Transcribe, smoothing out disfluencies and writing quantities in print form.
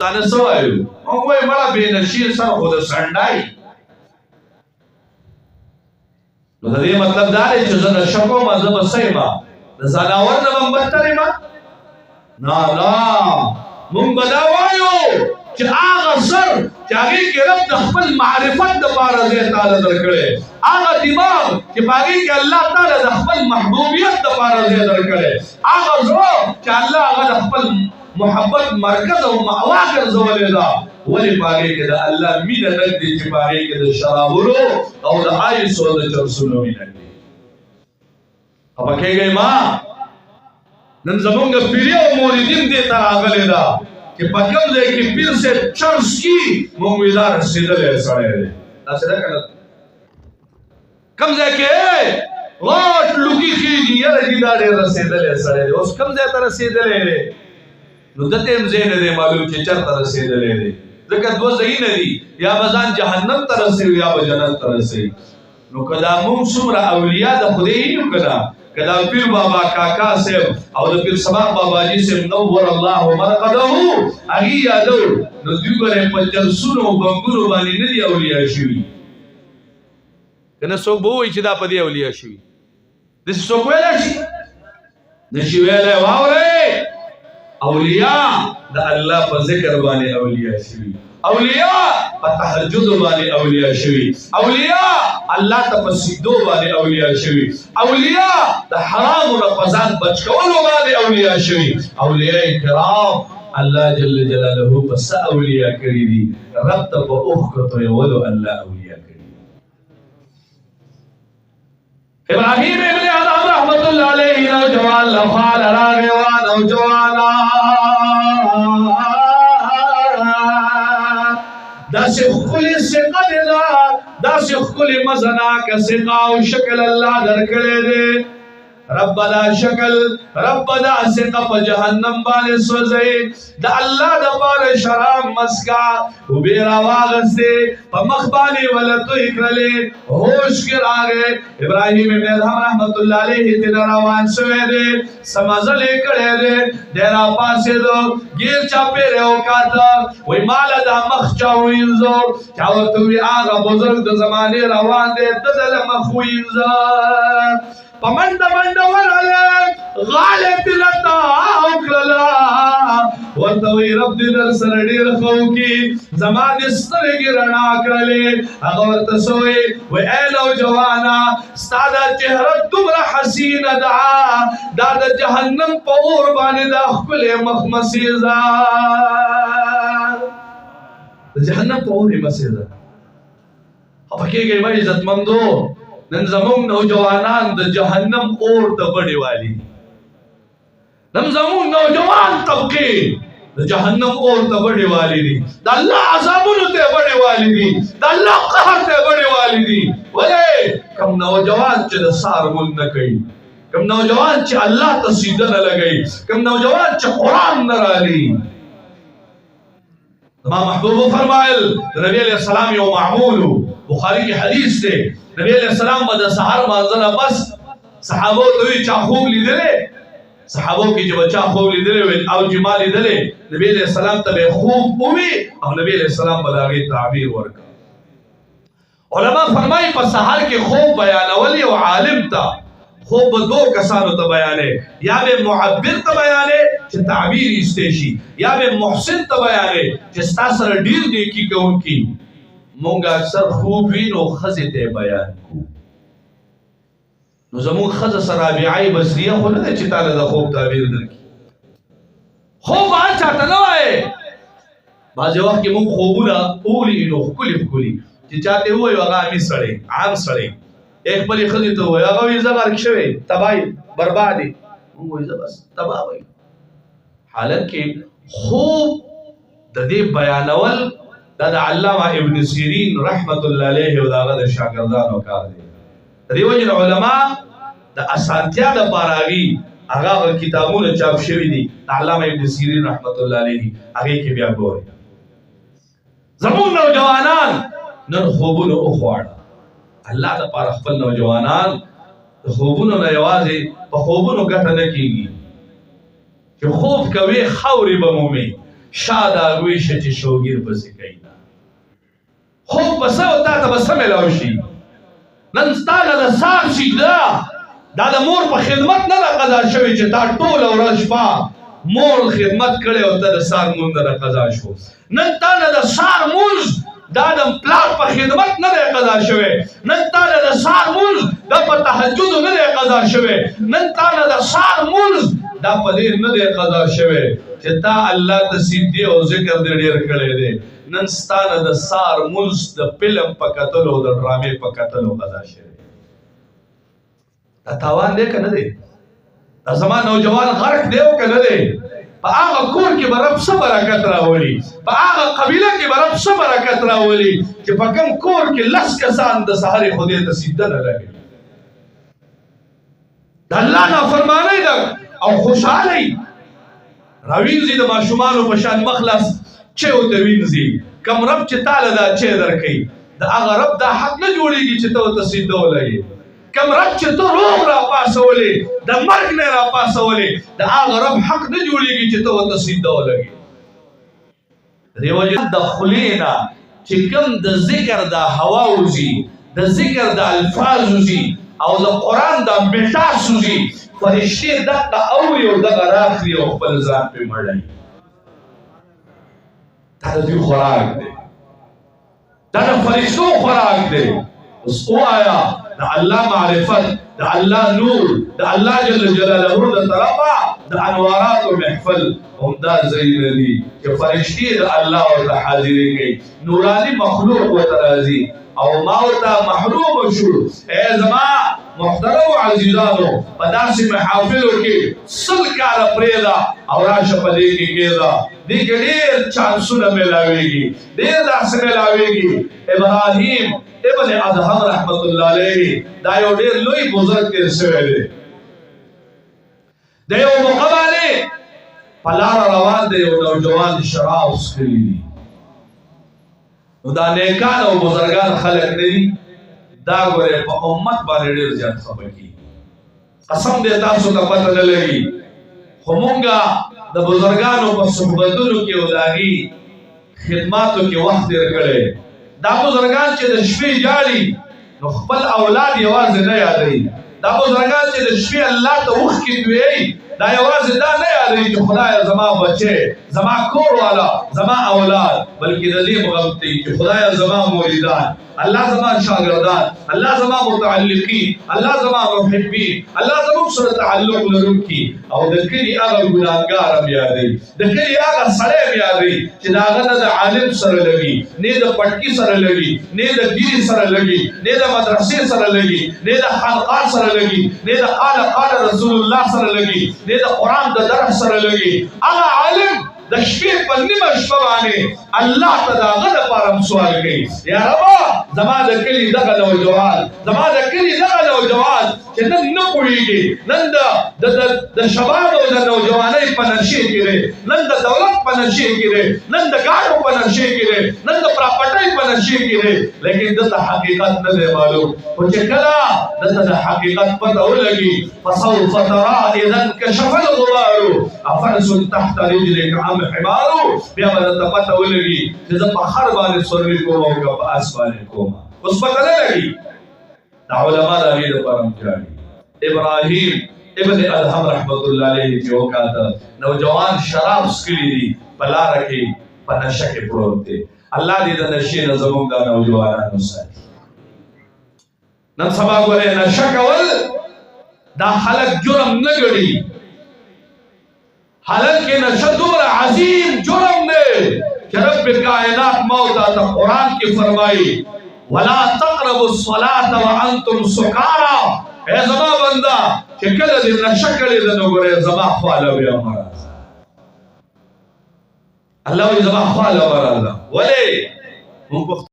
تانه سوایو او وای مړه بې نشیر سره خو د سنډای نو د دې مطلب دا دی چې زه نشه کوم زه به څه یم د ځناور نه به بدتر یم نه مونږ به دا وایو چې هغه سر چې هغې کې رب د خپل معرفت دپاره ځای تعالی درکړی هغه دماغ چې په هغې کې الله تعالی د خپل محبوبیت دپاره ځای درکړی هغه زړه چې الله هغه د خپل محبت مرکز او مأوا ګرځولې ده ولې په هغې کې د الله مینه ډک دی چې په هغې کې د شرابونو او د آیس او د چرسونو مینه دی خفه کېږئ ما نن زمونږ پیري او موریدین دې ته راغلې ده چې په کوم ځای کې پیر صاحب چرس کي مونږ وایي دا رسېدلی سړی دی داسې ده که نه کوم ځای کې غټ لوګي خېږي یاره دي دا ډېر رسېدلی سړی دی اوس کوم ځای ته رسېدلی دی نو دته هم ځای نه دی معلوم چې چېرته رسېدلی دی ځکه دوه ځایونه دي یا به ځان جهنم ته رسوي یا به جنت ته رسوي نو که دا مونږ څومره اولیا د خدای یو که نه که دا پیر بابا کاکا صاحب او د پیر سباق بابا جي صاحب نور الله مرقده هغې یادو نو دوی ګورئ په جلسونو او بنګونو باندې نه دي اولیا شوي که نه څوک به ووایي چې دا په دې اولیا شوي داسې څوک ویلی شي نشي ویلی واورئ اولیا د الله په ذکر باندې اولیا شوي اولیا په تهجد باندې اولیا شوي اولیا الله ته په سجدو باندې اولیا شوي اولیا د حرامو نه په ځان بچ کولو باندې اولیا شوي اولیاء کرام الله جل جلاله په څه اولیا کړي دي رب ته په اوښکو تویولو الله اولیا کړي ابراهیم ابن ادم رحمت الله علیه نوجوان لفال راغی وا نوجوانا داسې ښکلې ثقه دی داسې ښکلې مزناکه ثقه او شکل الله درکړی دی رب دا شکل رب دا ثقه په جهنم باندې سوځئ د الله دپاره شراب مسکا اوبې راواغستې په مخ باندې ولتوی کړلې هوش کې راغی ابراهیم ابن ادهم رحمت الله علیه تېنه روان شوی دی څه مزل یې کړی دی دی راپاڅېدو ګیر چاپېری وکاته وایي ماله دا مخ چا ووینځو چا ورته وایي هغه بزرګ د زمانې روان دی ده دله مخ ووینځه په منډه منډه ورغله غاړه ترې راتاو کړله ورته وایي رب دې در سره ډېر ښه وکړي زما دې سترګې رڼا کړلې هغه ورته څه وایي وایي ای نوجوانه ستا دا چهره دومره حسینه ده دا د جهنم په اور باندې دا ښکلې مخ مسیزه د جهنم په اور یې مسیزه خفه کېږئ مه عزتمندو نن زمونږ نوجوانان د جهنم اور ته بډې والي دي نن زمونږ نوجوان طبقې د جهنم اور ته بډې والي دي د الله عذابونو ته بډې والي دي د الله قهر ته بډې والي دي ولې کوم نوجوان چې د سار مونځ نه کوي کوم نوجوان چې الله ته سجده نه لګوي کوم نوجوان چې قرآن نه رالي زما محبوبو فرمایل د نبي علیه السلام یو معمول بخاري کې حدیث دی نبی علیہ السلام به د سحر مانځه نه بس صحابو ته وایي چا خوب لیدلی صحابو کې چې به چا خوب لیدلی ویل او چې ما لیدلی نبی علیہ السلام ته به خوب ووي او نبی علیہ السلام به د هغې تعبیر ورکړه علما فرمایي په سحر کې خوب بیانول یو عالم ته خوب به دو کسانو ته بیانې یا به معبر ته بیانې چې تعبیر ایستی شي یا به محسن ته بیانې چې ستا سره ډېر نیکي کوونکي مونږ اکثر خوب وي نو ښځې ته بیان کوو نو زمونږ ښځه سره رابعه بصریه خو نه ده چې تاله د خوب تعبیر درکړي خوب هر چاته نه وایې بعضې وخت کې مونږ خوبونه اولي نو ښکلي ښکلي چې چاته ووایو هغه عامي سړی عام سړی خپلې ښځې ته ووایي هغه وایي زه غرق شوی تباهي برباد یې مونږ وایي زه بس تباه وایي حالت کې خوب د دې بیانول دا د علامه ابن سیرین رحمت الله علیه او د هغه د شاګردانو کار دی د دې وجې نه علما د اسانتیا دپاره هغه کتابونه چاپ شوي دي د علامه ابن سیرین رحمت الله علیه هغې کې بیا ګورئ زمونږ نوجوانان نن خوبونه وخواړه الله دپاره خپل نوجوانان د خوبونو نه یوازې په خوبونو ګټه نه کېږي چې خوب کوې خاورې به مومې شا د هغوی شه چې شوګیر پسې کوي خوب به څه او تا ته به څه میلاو شي نن ستا نه د سهار سجده دا د مور په خدمت نه ده قضا شوې چې تا ټوله ورځ شپه مور خدمت کړی او ته د سهار لمونځ نه قضا شو نن تا نه د سهار لمونځ دا د پلار په خدمت نه دی قضا شوی نن تا نه د سهار لمونځ دا په تهجدو نه دی قضا شوی نن تا نه د سهار لمونځ دا په دې نه دی قضا شوی چې تا الله ته سجدې او ذکر دې ډېر کړی دی نن ستا نه د سهار لمونځ د فلم په کتلو او د ډرامې په کتلو قضا شوی دا تاوان دی که نه دی دا زما نوجوان غرق دی او که نه دی په هغه کور کې به رب څه برکت راولي په هغه قبیله کې به رب څه برکت راولي چې په کوم کور کې 10 کسان د سهارې خدای ته سجده نه لګوي د الله نافرمانۍ ده او خوشحالۍ راوینځي د ماشومانو په شان مخلص چې ورته وینځي کوم رب چې تاله دا چې درکوي د هغه رب دا حق نه جوړېږي چې ته ورته سجده ولګې کوم رب چې ته روغ راپاڅولې د مرګ نه راپاڅولې د هغه رب حق نه جوړېږي چې ته ورته سجده ولګې د دې وجې د خولې نه چې کوم د ذکر د هوا وځي د ذکر د الفاظ وځي او د قرآن د مټاس وځي فرشتې دغه اوري او دغه راخلي او خپل ځان پرې مړوي دا د دوی خوراک دی دا د فرشتو خوراک دی اوس ووایه د الله معرفت د الله نور د الله جل جلاله د طرفه د انواراتو محفل همدا ځایونه دي چې فرشتې د الله ورته حاضري کوي نوراني مخلوق ورته راځي او ما ورته محروم شو ای زما محترم عزیزانو په داسې محافلو کې 100 کاله پرېږده او راشه په دې کې کېږده دې کې ډېر چانسونه میلاویږي ډېر داسې میلاویږي ابراهیم ابن ادهم رحمت الله علیه دا یو ډېر لوی بزرګ تېر شوی دی د یو موقع باندې په لاره روان دی یو نوجوان شراب څښلي دي نو دا نیکان او بزرګان خلک نه دي دا ګورې په امت باندې ډېر زیات خفه کېږي قسم دی تاسو ته پته نه لګي خو مونږ د بزرګانو په صحبتونو کې او د هغې خدماتو کې وخت تېر کړی دا بزرګان چې د شپې جاړي نو خپل اولاد یوازې نه یادوي دا بزرګان چې د شپې الله ته اوښکې تویوي دا یوازې دا نه یادوي چې خدایه زما بچی زما کور والا زما اولاد بلکې د دې غم کوي چې خدایه زما مریدان الله زما شاګردان الله زما متعلقین الله زما محبین الله زموږ سره تعلق لرونکي او د کلي هغه ګناهګار هم یادوي د کلي هغه سړی هم یادوي چې د هغه نه د عالم سره لګي نه د پټکي سره لګي نه د ګیري سره لګي نه د مدرسې سره لګي نه د خانقاه سره لګي نه د قال رسول الله سره لګي نه د قرآن د درس سره لګي هغه عالم د شپې په نیمه شپه باندې الله ته د هغه دپاره سوال کوي یا ربه زما د کلي دغه نوجوان زما د کلي دغه نوجوان چې نن نه پوهېږي نن د شباب او د نوجوانۍ په نشې کې دی نن د دولت په نشې کې دی نن د ګاډو په نشې کې دی نن د پراپرټۍ په نشې کې دی لیکن دلته حقیقت نه دی معلوم خو چې کله دلته د حقیقت پته ولګي فسوف ترى اذا انکشف الغبار افرس تحت رجلك ام حمار بیا به درته پته ولګي چې زه په خر باندې سورلي کوم او که په آس باندې کوم اوس پته نه لګي دا علما د هغې دپاره هم جاړي ابراهیم ابن ادهم رحمت الله علیه چې وکاته نوجوان شراب څښلي دي په لاره کې په نشه کې پروت دی الله دې د نشې نه زموږ دا نوجوانان وساتي نن سبا ګورې نشه کول دا خلک جرم نه ګڼي حالانکہ نشہ دومره عظیم جرم دے کہ رب کائنات موتا تا قرآن کی فرمائی وَلَا تَقْرَبُوا الصَّلَاةَ وَأَنْتُمْ سُكَارَى اے زما بندہ کہ کل دن نشہ کلی دنو گرے زما خوالا بیا مرازا اللہ وی زما خوالا مرازا ولی